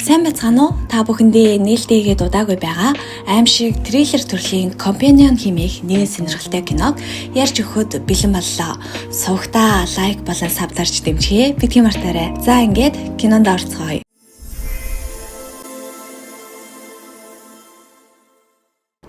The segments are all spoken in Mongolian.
Сайн байцгаана уу? Та бүхэндээ нээлттэйгээ дудаагүй байгаа аимшиг триллер төрлийн Companion хэмээх нэгэн сонирхолтой киног ярьж өгөхөд бэлэн боллоо. Сувгтаа лайк болон сабдарч дэмжихээ битгий мартаарай. За ингээд кинонд орцгоё.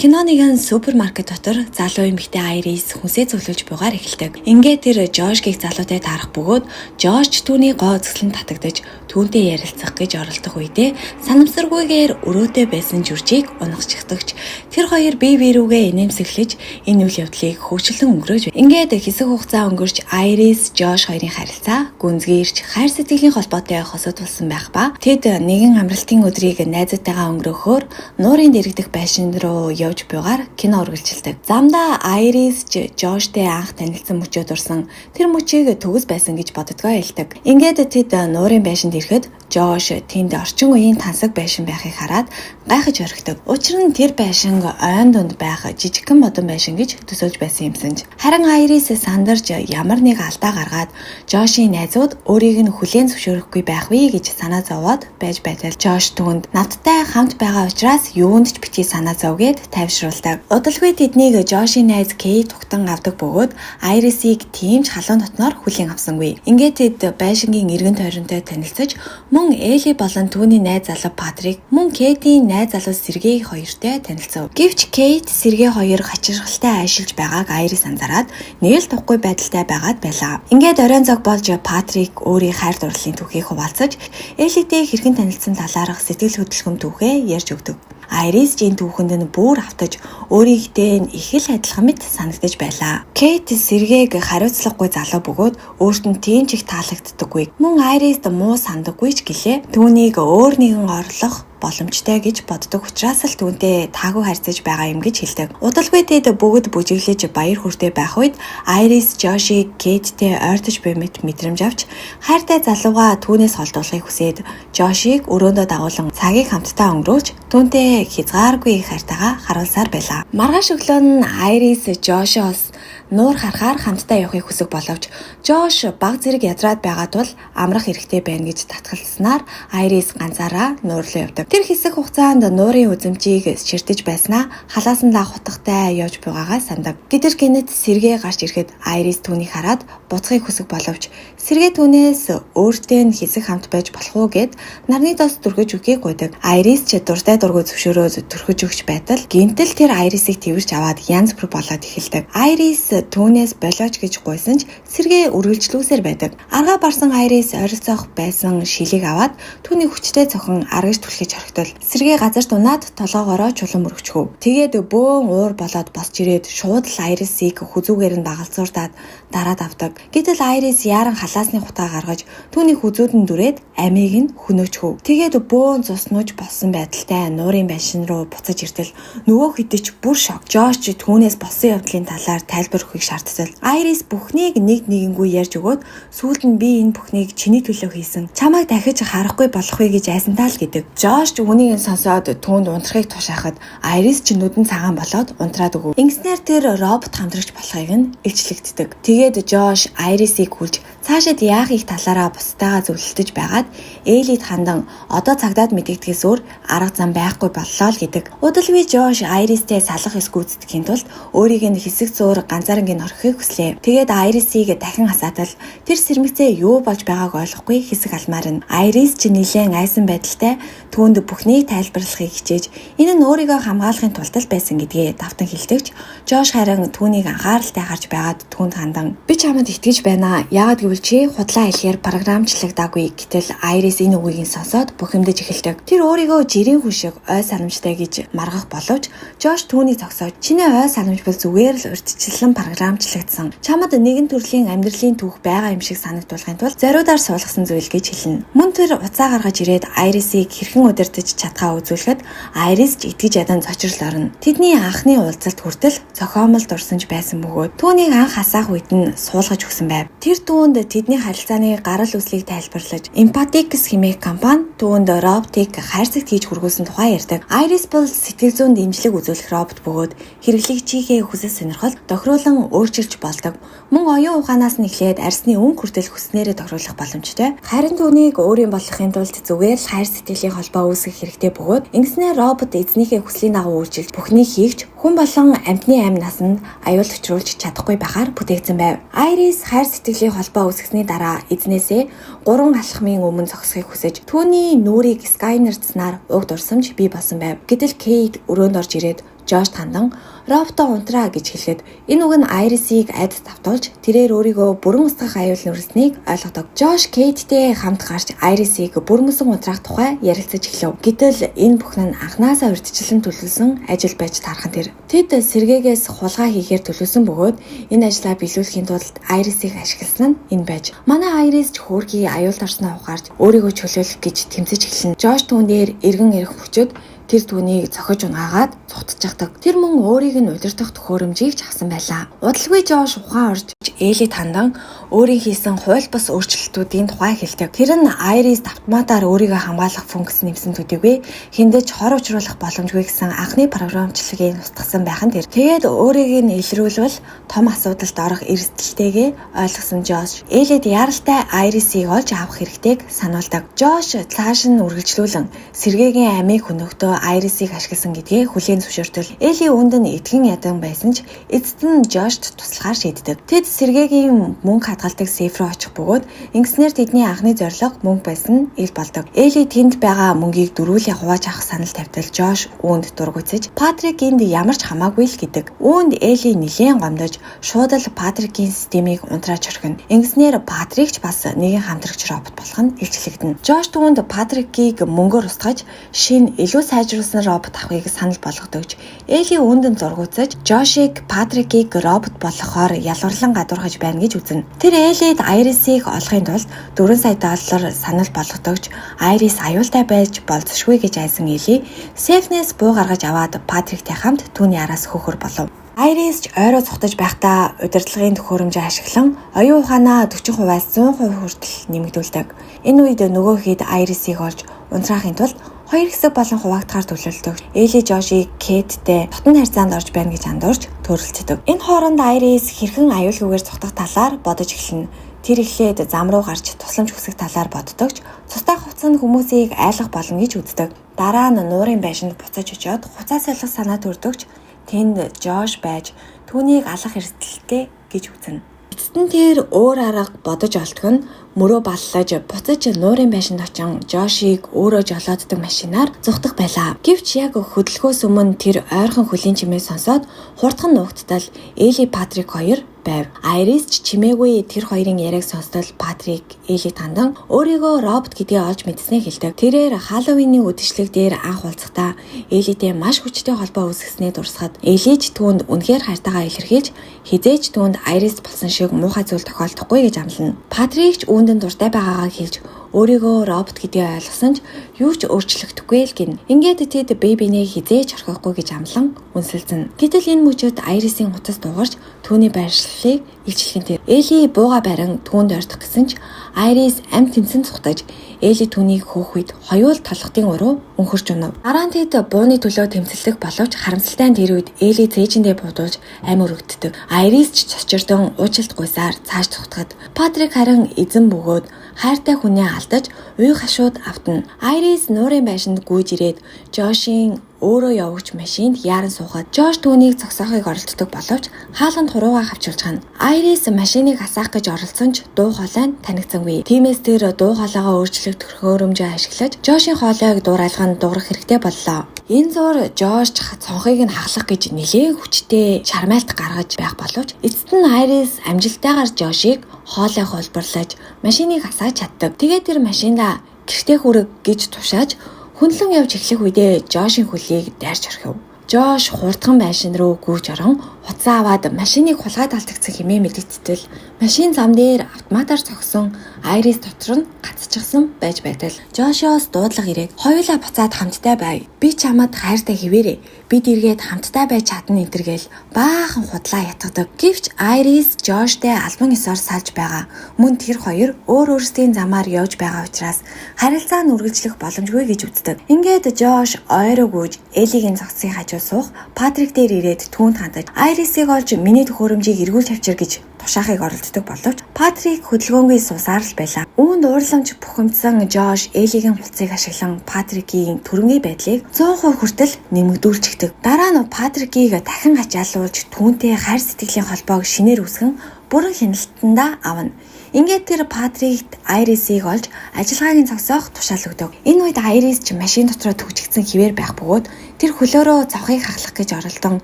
Киноныгын супермаркет дотор залуу эмэгтэй Айрис хүнсээ цуглуулж бугаар эхэлдэг. Ингээд тэр Жошгийг залуутай таарах бөгөөд Жош түүний гоо цэглэн татагдаж түүнтэй ярилцах гэж оролдох үедээ санамсаргүйгээр өрөөтэй байсан жүржийг унагчдагч тэр хоёр бие биерүүгээ инээмсэглэж энэ үйл явдлыг хөвчлэн өнгөрөөж байна. Ингээд хэсэг хугацаа өнгөрч Айрис Жош хоёрын харилцаа гүнзгийрч хайр сэтгэлийн холбоотой хосод болсон байх ба тэд нэгэн амралтын өдрийг найзуудтайгаа өнгөрөөхөөр нуурын дэрэгдэх байшин руу явж буйгаар кино үргэлжилдэг. Замдаа Айрис Жоштэй анх танилцсан мөчөө дурсан тэр мөчийг төгс байсан гэж боддгоо хэлдэг. Ингээд тэд нуурын байшинд ирэхэд Жош тэнд орчин үеийн тансаг байшин байхыг хараад гайхаж орхидог. Учир нь тэр байшин ойн дунд байх жижигхэн модон байшин гэж төсөөлж байсан юмсанж. Харин Айрис сандарч ямар нэг алдаа гаргаад Жошийн найзууд өөрийг нь хүлээн зөвшөөрөхгүй байх вэ гэж санаа зовоод байж байтал Жош түүнд надтай хамт байгаа учраас юунд ч битгий санаа зовгээд тайвшруулдаг. Удалгүй тэднийг Жошийн найз Кейт тугтан авдаг бөгөөд Айрисийг тийм ч халуун дотноор хүлээн авсангүй. Ингээд тэд байшингийн эргэн тойронтой танилцаж мөн Эли болон түүний найз залуу Патрик мөн Кейтийн найз залуу Сергей хоёртой танилцав. Гэвч Кейт Сергей хоёр хачирхалтай айшилж байгааг Айрис анзаараад нэг л тухгүй байдалтай байгаад байлаа. Ингээд оройн цаг болж Патрик өөрийн хайр дурлалын түүхийг хуваалцаж Элитэй хэрхэн танилцсан талаарх сэтгэл хөдлөмж түүхээ ярьж өгдөг. Айрис энэ түүхэнд нь бүр автаж өөрийгөө их л адилхан мэт санагдаж байлаа. Кейт Сергейг хариуцлагагүй залуу бөгөөд өөрт нь тийм ч их таалагддаггүй. Мөн Айрист муу сандаггүй ч гэлээ түүнийг өөр нэгэн орлох боломжтой гэж боддог учраас л түүнтэй таагүй харьцаж байгаа юм гэж хэлдэг. Удалгүй тэд бүгд бүжиглэж баяр хүртэй байх үед Айрис Жошийг Кейттэй ойртож буй мэт мэдрэмж авч хайртай залууга түүнээс холдуулахыг хүсээд Жошийг өрөөндөө дагуулan цагийг хамтдаа өнгөрүүлж түүнтэй хязгааргүй их хайртайгаа харуулсаар байлаа. Маргааш өглөө нь Айрис Жошоос нуур харахаар хамтдаа явахыг хүсэх боловч Жош баг зэрэг ядраад байгаа тул амрах хэрэгтэй байна гэж татгалцснаар Айрис ганцаараа нуур руу явдаг. Тэр хэсэг хугацаанд нуурын үзэмжийг ширтэж байснаа халаасандаа хутгатай явж байгаагаа сандаг. Гэтэл гинэт Сергей гарч ирэхэд Айрис түүнийг хараад буцахыг хүсэх боловч Сергей түүнээс өөртөө нь хэсэг хамт байж болох уу гэд нарны дос дүрхэж өгөхийг гуйдаг. Айрис ч дуртай дургүй зөвшөөрөөд түрхэж өгч байтал гинтэл тэр Айрисыг тэрвэрч аваад янз бүр болоод эхэлдэг. Айрис түүнээс болооч гэж гуйсан ч Сергей үргэлжлүүлсээр байдаг. Аргаа барсан Айрис ойролцоох байсан шилийг аваад түүний хүчтэй цохон аргаж түлхэж орхитол Сергей газар дунаад толгоогоороо чулуун мөрөгчхөв. Тэгээд бөөн уур болоод босч ирээд шууд л Айрисыг хүзүүгээр нь дагалзуурдаад дараад авдаг. Гэтэл Айрис яран халаасны хутаа гаргаж түүний хүзүүдэн дүрээд амийг нь хөнөөчхөв. Тэгээд бөөн цуснууж болсон байдалтай нуурын байшин руу буцаж иртэл нөгөө хэдэж бүр шок. Жош түүнээс болсон явдлын талаар тайлбар өгөхийг шаардтал. Айрис бүхнийг нэг нэгэнгүй ярьж өгөөд сүүлд нь би энэ бүхнийг чиний төлөө хийсэн. Чамайг дахиж харахгүй болох вэ гэж айсантаа л гэдэг. Жош үүнийг сонсоод түүнд унтрахыг тушаахад Айрис ч нүдэн цагаан болоод унтраад өгөв. Ингэснээр тэр робот хамтрагч болохыг нь илчлэгддэг. Тэгээд Жош Айрисыг хүлж цаашид яах их талаараа бусдаагаа зөвлөлдөж байгаад Элид хандан одоо цагдаад мэдэгдгээс өөр арга зам байхгүй боллоо л гэдэг. Удалгүй Жош Айристтэй салах эс гүйцэтгэхийн тулд өөрийг нь хэсэг зуур ганцаарнгийн орхихыг хүслээ. Тэгээд Айрисыг дахин асаатал тэр сэрмэгцээ юу болж байгааг ойлгохгүй хэсэг алмаар нь. Айрис ч нэлээд айсан байдалтай түүнд бүхнийг тайлбарлахыг хичээж энэ нь өөрийгөө хамгаалахын тулд л байсан гэдгээ давтан хэлдэгч Жош харин түүнийг анхааралтай харж байгаад түүнд хандан би чамд итгэж байна. Яагаад гэвэл чи худлаа хэлэхээр програмчлагдаагүй гэтэл Айрис энэ үгийг сонсоод бухимдаж эхэлдэг. Тэр өөрийгөө жирийн хүн шиг ой санамжтай гэж маргах боловч Жош түүнийг зогсоож чиний ой санамж бол зүгээр л урьдчилан програмчлагдсан. Чамд нэгэн төрлийн амьдралын түүх байгаа юм шиг санагдуулахын тулд зориудаар суулгасан зүйл гэж хэлнэ. Мөн тэр уцаа гаргаж ирээд Айрисыг хэрхэн удирдах чадхаа үзүүлэхэд Айрис ч итгэж ядан цочрол орно. Тэдний анхны уулзалт хүртэл цохиомол дурсанж байсан бөгөөд түүнийг анх хасаах үед нь суулгаж өгсөн байв. Тэр түүнд тэдний харилцааны гарал үүслийг тайлбарлаж, Empathics хэмээх компани түүнд роботыг хайрцагт хийж хүргүүлсэн тухай ярьдаг. Iris бол сэтгэл зүйн дэмжлэг үзүүлэх робот бөгөөд хэрэглэгчийнхээ хүсэл сонирхол тохируулан өөрчилж болдог. Мөн оюун ухаанаас нь эхлээд арсны өнгө хүртэл хүснээрээ тохируулах боломжтой. Харин түүнийг өөрийн болохын тулд зүгээр л хайр сэтгэлийн холбоо үүсгэх хэрэгтэй бөгөөд ингэснээр робот эзнийхээ хүслийн дагуу үйлчилж бүхнийг хийгч хүн болон амьтны амь насанд аюул учруулж чадахгүй байхаар бүтээгдсэн байв. Iris хайр сэтгэлийн холбоо үүсгэсний дараа эзнээсээ 3 алхмын өмнө зогсохыг хүсэж түүний нүрийг сканерцснаар уг дурсамж бий болсон байв. Гэтэл Кейт өрөөнд орж ирээд Жош тандан роботоо унтраа гэж хэлэхэд энэ үг нь Iris-ийг айд давтуулж тэрээр өөрийгөө бүрэн устгах аюул нүрснийг ойлгодог. Жош Кейттэй хамт гарч Iris-ийг бүрмөсөн унтраах тухай ярилцаж эхлэв. Гэтэл энэ бүхэн нь анхнаасаа урьдчилан төлөвлөсөн ажил байж таархан тэр. Тэд сэргээгээс хулгай хийхээр төлөвлөсөн бөгөөд энэ ажлаа биелүүлэхийн тулд Iris-ийг ашигласан нь энэ байж. Манай Iris ч хөөрхий аюулд орсноо ухаарч өөрийгөө чөлөөлөх гэж тэмцэж эхэлнэ. Жош түүнээр эргэн ирэх хүчит тэр түүнийг цохиж унгаагаад цухтчихдаг. Тэр мөн өөрийг нь удирдах төхөөрөмжийг ч авсан байлаа. Удалгүй Жош ухаан орж Элли тандан өөрийн хийсэн хууль бус өөрчлөлтүүдийн тухай хэлдэг. Тэр нь Iris автоматар өөрийгөө хамгаалах функц нэмсэн төдийгүй хиндэж хор учруулах боломжгүй гэсэн анхны програмчлалыг устгасан байх нь тэр. Тэгээд өөрийг нь илрүүлвэл том асуудалд орох эрсдэлтэйгээ ойлгосон Жош Эллид яралтай Iris-ийг олж авах хэрэгтэйг сануулдаг. Жош цааш нь үргэлжлүүлэн сэргээгийн амийг хөнөхдөө Iris-ийг ашигласан гэдгээ хүлээн зөвшөөртөл Элли үүнд нь итгэн ядан байсан ч эцэст нь Жошт туслахаар шийддэг. Тэд сэргээгийн мөнгө хадгалдаг сейф руу очих бөгөөд ингэснээр тэдний анхны зорилго мөнгө байсан нь ил болдог. Элли тэнд байгаа мөнгийг дөрүүлээ хувааж авах санал тавьтал Жош үүнд дургуйцаж Патрик энд ямар ч хамаагүй л гэдэг. Үүнд Элли нилээн гомдож шууд л Патрикийн системийг унтрааж орхино. Ингэснээр Патрик ч бас нэгэн хамтрагч робот болох нь илчлэгдэнэ. Жош түүнд Патрикийг мөнгөөр устгаж шинэ илүү сайжруулсан робот авахыг санал болгодогч Элли үүнд нь зургуутсаж Жошийг Патрикийг робот болохоор ялварлан гадуурхаж байна гэж үзнэ. Тэр Эллид Iris-ийг олохын тулд $4 сая санал болгодогч Iris аюултай байж болзошгүй гэж айсан Элли Сефнес буу гаргаж аваад Патриктэй хамт түүний араас хөөхөр болов. Iris ч ойроо цухтаж байхдаа удирдлагын төхөөрөмжөө ашиглан оюун ухаанаа 40%-аас 100% хүртэл нэмэгдүүлдэг. Энэ үед нөгөө хэд Iris-ийг олж унтраахын тулд хоёр хэсэг болон хуваагдахаар төлөвлөдөг. Элли Жошийг Кейттэй дотн харьцаанд орж байна гэж андуурч төрөлцдөг. Энэ хооронд Iris хэрхэн аюулгүйгээр цухтах талаар бодож эхэлнэ. Тэр эхлээд зам руу гарч тусламж хүсэх талаар боддогч цустай хувцас нь хүмүүсийг айлгах болно гэж үздэг. Дараа нь нуурын байшинд буцаж очиод хуцаа солих санаа төрдөгч тэнд Жош байж түүнийг алах эрсдэлтэй гэж үзнэ. Эцэст нь тэр өөр арга бодож олдох нь мөрөө баллаж буцаж нуурын байшинд очин Жошийг өөрөө жолооддаг машинаар зүхтах байлаа. Гэвч яг хөдөлгөөс өмнө тэр ойрхон хөлийн чимээ сонсоод хурдхан нуугдтал Элли Патрик хоёр байв. Iris ч чимээгүй тэр хоёрын яриаг сонстол Патрик Элли тандан өөрийгөө робот гэдгээ олж мэдснээ хэлдэг. Тэрээр Халлоуины үдшилэг дээр анх уулзахдаа Эллитэй маш хүчтэй холбоо үүсгэснээ дурсахад Элли ч түүнд үнэхээр хайртайгаа илэрхийлж хизээч түүнд Iris болсон шиг муухай зүйл тохиолдохгүй гэж амлана. Патрик ч үүнд дуртай байгаагаа хэлж өөрийгөө робот гэдгийг ойлгосон ч юу ч өөрчлөгдөхгүй л гин. Ингээд тэд бэбинээ хизээж орхихгүй гэж амлан үнсэлзэн. Гэтэл энэ мөчөд Iris-ийн утас дуугарч түүний байршлыг илчлэхэн тэр. Элли бууга барин түүнд ойртох гэсэн ч Iris амь тэмцэн цухтаж Элли түүнийг хөөх үед хоёул толготын уруу өнхөрч унав. Дараа нь тэд бууны төлөө тэмцэлдэх боловч харамсалтай нь тэр үед Элли цээжиндээ будуулж амь өргөддөг. Iris ч цочирдон уучлалт гуйсаар цааш цухтахад Патрик харин эзэн бөгөөд хайртай хүнээ алдаж уй хашууд автна. Iris нуурын байшинд гүйж ирээд Жошийн өөрөө явагч машинд яаран суухад Жош түүнийг зогсоохыг оролддог боловч хаалганд хуруугаа хавчулж хана. Iris машиныг асаах гэж оролцсон ч дуу хоолой нь танигдсангүй. Тиймээс тэр дуу хоолойгоо өөрчлөх төхөөрөмжөө ашиглаж Жошийн хоолойг дуурайлганд дуурах хэрэгтэй боллоо. Энэ зур Жош цонхыг нь хаглах гэж нэлээд хүчтэй шармайлт гаргаж байх боловч эцэст нь Iris амжилттайгаар Жошийг хоолой хулбарлаж машиныг асааж чаддаг. Тэгээд тэр машинда гэртээ хүрэг гэж тушааж хүнлэн явж эхлэх үедээ Жошийн хөлийг дайрч орхив. Жош хурдхан байшин руу гүйж орон Хуцаа аваад машиныг хулгайд алдагдсан хэмээн мэдэгдтэл машин зам дээр автоматар цогсон Айрис дотор нь гацчихсан байж байтал Жошиос дуудлага ирээд хоёулаа буцаад хамтдаа бай. Би чамд хайртай хэвээрээ. Бид эргээд хамтдаа байж чадна энтергээл баахан худлаа ятгадаг. Гэвч Айрис Жоштой албан ёсоор салж байгаа. Мөн тэр хоёр өөрсдийн замаар явж байгаа учраас харилцаа нь үргэлжлэх боломжгүй гэж үздэг. Ингээд Жош ойроо гүйж Элигийн цогцын хажуу суух Патрик дээр ирээд түүнд хандаж Айрисыг олж миний төхөөрөмжийг эргүүлж авчир гэж тушаахыг оролддог боловч Патрик хөдөлгөөнгүй суусаар л байлаа. Үүнд уурламж бухимдсан Жош Элигийн хуцыг ашиглан Патрикийн төрөнгийн байдлыг 100% хүртэл нэмэгдүүлчихдэг. Дараа нь Патрикийг дахин ачаалуулж түүнтэй хайр сэтгэлийн холбоог шинээр үүсгэн бүрэн хяналтандаа авна. Ингээд тэр Патрикт Айрисыг олж ажиллагаагийн цогсоох тушаал өгдөг. Энэ үед Айрис ч машин дотроо төгжигдсэн хിവэр байх бөгөөд тэр хөлөөрөө цавхыг хахлах гэж оролдон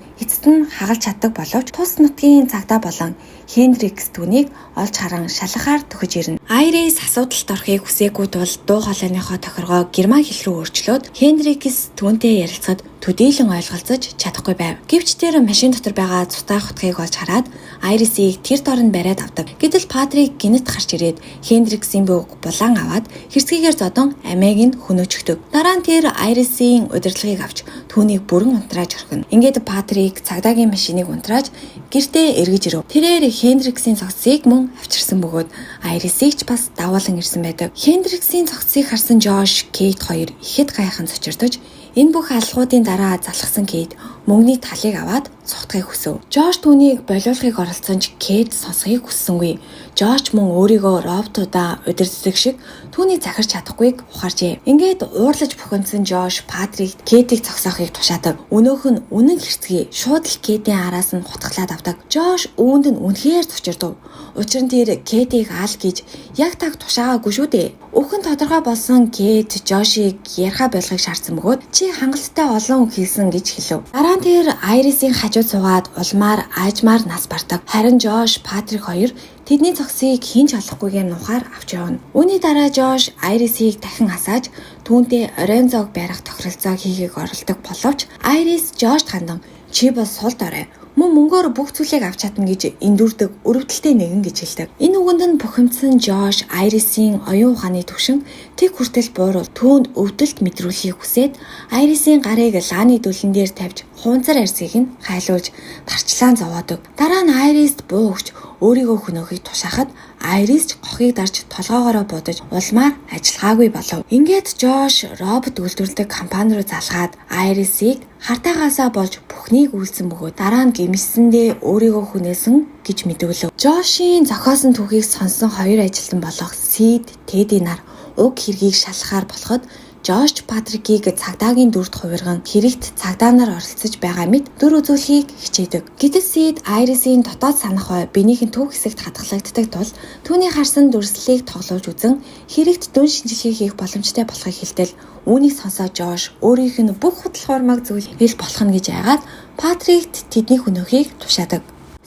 эцэст нь хагалж чаддаг боловч тус нутгийн цагдаа болон Хендрикс түүнийг олж харан шалгахаар төхөж ирнэ. Айрис асуудалд орохыг хүсээгүй тул дуу хоолойныхоо тохиргоо герман хэл рүү өөрчлөөд Хендрикс түүнтэй ярилцахад төдийлөн ойлголцож чадахгүй байв. Гэвч тэр машин дотор байгаа цутай хутгийг олж хараад Айрисыг тэр дорн бариад авдаг. Гэтэл Патрик гинэт гарч ирээд Хендриксийн бүг булаан аваад хэрцгийгээр зодон амиаг нь хөнөөчгдөг. Дараа нь тэр Айрисийн удирдлагыг авч түүнийг бүрэн унтрааж орхино. Ингээд Патрик цагдаагийн машиныг унтрааж гэртээ эргэж ирэв. Тэрээр Хендриксийн цогцыг мөн авчирсан бөгөөд Айрисыг ч бас даваалан ирсэн байдаг. Хендриксийн цогцыг харсан Жош, Кейт хоёр ихэд гайхан цочирдож энэ бүх алхуудын дараа залхсан Кейт мөнгөний талыг аваад цухтахыг хүсв. Жош түүнийг болиулахыг оролцсон ч Кейт сонсхийг хүссэнгүй. Жош мөн өөрийгөө роботуудаа удирддаг шиг түүнийг захирч чадахгүйг ухааржээ. Ингээд уурлаж бухимдсан Жош Патрикт Кейтийг цогсоохыг тушаадаг. Өнөөх нь үнэн хэрцгий шууд л Кейтийн араас нь хутгалаад авдаг. Жош үүнд нь үнэхээр цочирдов. Учир нь тэр Кейтийг аал гэж яг таг тушаагаагүй шүү дээ. Өхөн тодорхой болсон Кейт Жошийг яриа болгохыг шаардсан бөгөөд чи хангалттай олон үг хэлсэн гэж хэлв. Дараа нь тэр Айрисийн хажууд суугаад улмаар аажмаар нас бардаг. Харин Жош, Патрик хоёр тэдний цогцыг хинч олохгүйгээр нухаар авч явна. Үүний дараа Жош Айрисыг дахин хасааж түүнтэй Орензог барих тохиролцоо хийхийг оролдог боловч Айрис Жошд хандан чи бас сул дорой. Мөн мөнгөөр бүх зүйлийг авч чадна гэж эндүрдэг өрөвдөлтэй нэгэн гэж хэлдэг. Энэ үгэнд нь бухимдсан Жош Айрисийн оюун ухааны төвшин тэг хүртэл бууруул түүнд өвдөлт мэдрүүлэхийг хүсээд Айрисийн гарыг лааны дүлэн дээр тавьж хуунцар арьсыг нь хайлуулж тарчлаан зовоодог. Дараа нь Айрист буу өгч өөрийгөө хөнөөхийг тушаахад Айрис ч гохыг дарж толгоогоороо будаж улмаар ажиллагаагүй болов. Ингээд Жош робот үйлдвэрлэдэг компани руу залгаад Айрисыг хартаагаасаа болж бүхнийг үйлсэн бөгөөд дараа нь гэмшсэндээ өөрийгөө хүнээсэн гэж мэдүүлв. Жошийн зохиосон түүхийг сонсон хоёр ажилтан болох Сид, Теди нар уг хэргийг шалгахаар болоход Жош Патрикийг цагдаагийн дүрд хувирган хэрэгт цагдаа нар оролцож байгаа мэт дүр үзүүлэхийг хичээдэг. Гэтэл Сид Айрисийн дотоод санах бай биенийхэн төв хэсэгт хадгалагддаг тул түүний харсан дүрслэлийг тоглуулж үзэн хэрэгт дүн шинжилгээ хийх боломжтой болохыг хэлтэл үүнийг сонсоод Жош өөрийнх нь бүх худал хуурмаг зүйл хэл болох нь гэж айгаад Патрикт тэдний хөнөөхийг тушаадаг.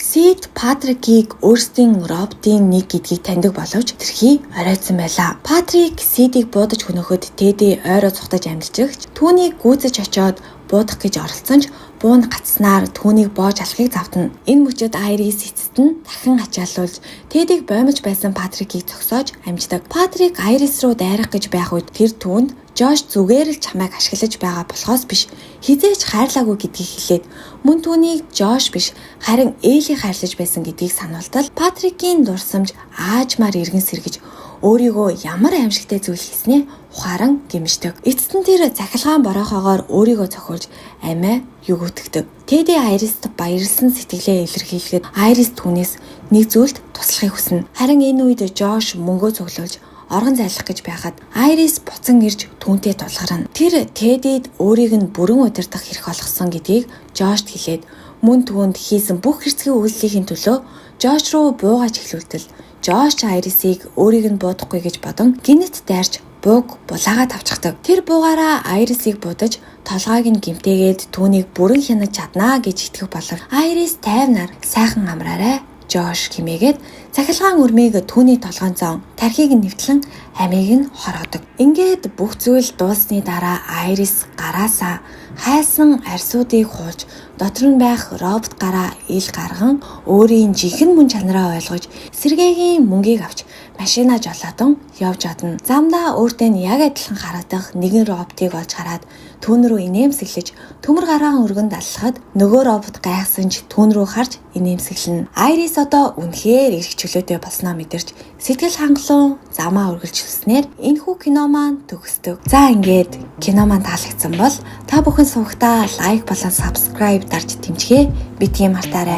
Сид Патрикийг өөрсдийн роботын нэг гэдгийг таньдаг боловч тэрхий оройдсон байлаа. Патрик Сидийг буудаж хөнөөхөд Теди ойроо цухтаж амьдчихж түүнийг гүйцэж очиод буудах гэж оролцсон ч буун гацснаар түүнийг боож алахыг завтна. Энэ мөчөд Айрис эцэст нь дахин ачаалуулж Тедийг боомж байсан Патрикийг зогсоож амждаг. Патрик Айрис руу дайрах гэж байх үед тэр түүнд Жош зүгээр л чамайг ашиглаж байгаа болохоос биш хизээч хайрлаагүй гэдгийг хэлээд мөн түүнийг Жош биш харин Эли хайрлаж байсан гэдгийг сануултал Патрикийн дурсамж аажмаар иргэн сэргэж өөрийгөө ямар аимшигтай зүйл хийснээ ухаан гэмшдэг. Эцэст нь тэр захилгаан бороохоогоор өөрийгөө цохиулж амиа югөтгдөг. Теди Айрист баярлсан сэтгэлээ илэрхийлэхэд Айрис түүнээс нэг зүйлд туслахыг хүснэ. Харин энэ үед Жош мөнгөө цуглуулж оргон зайлах гэж байхад Айрис буцан ирж түүнтэй тулгарна. Тэр Тедид өөрийг нь бүрэн удирдах хэрэг олгосон гэдгийг Жошд хэлээд мөн түүнд хийсэн бүх хэрцгий үйлсийн төлөө Жош руу буугаж эхлүүлтэл Жош Айрисыг өөрийг нь буудахгүй гэж бодон гинэт дайрч бууг булаагаад авчихдаг. Тэр буугаараа Айрисыг будаж толгойг нь гимтээгээд түүнийг бүрэн хянаж чаднаа гэж итгэх болов Айрис тайвнаар сайхан амраарай Жош хэмээгээд цахилгаан өрмийг түүний толгойн зон тархийг нэвтлэн амийг нь хороодог. Ингээд бүх зүйл дууссаны дараа Айрис гараасаа хайсан арьсуудыг хуулж дотор нь байх робот гараа ил гарган өөрийн жинхэнэ мөн чанараа ойлгож сэргээгийн мөнгийг авч машина жолоодон явж одно. Замдаа өөртөө нь яг адилхан харагдах нэгэн роботыг олж хараад түүн рүү инээмсэглэж төмөр гараан өргөнд аллахад нөгөө робот гайхсан ч түүн рүү харж инээмсэглэнэ. Айрис одоо үнэхээр эрх чөлөөтэй болсноо мэдэрч сэтгэл хангалуун замаа үргэлжлүүлснээр энэхүү кино маань төгсдөг. За ингээд кино маань таалагдсан бол та бүхэн сувгтаа лайк болон subscribe дарж дэмжихээ битгий мартаарай.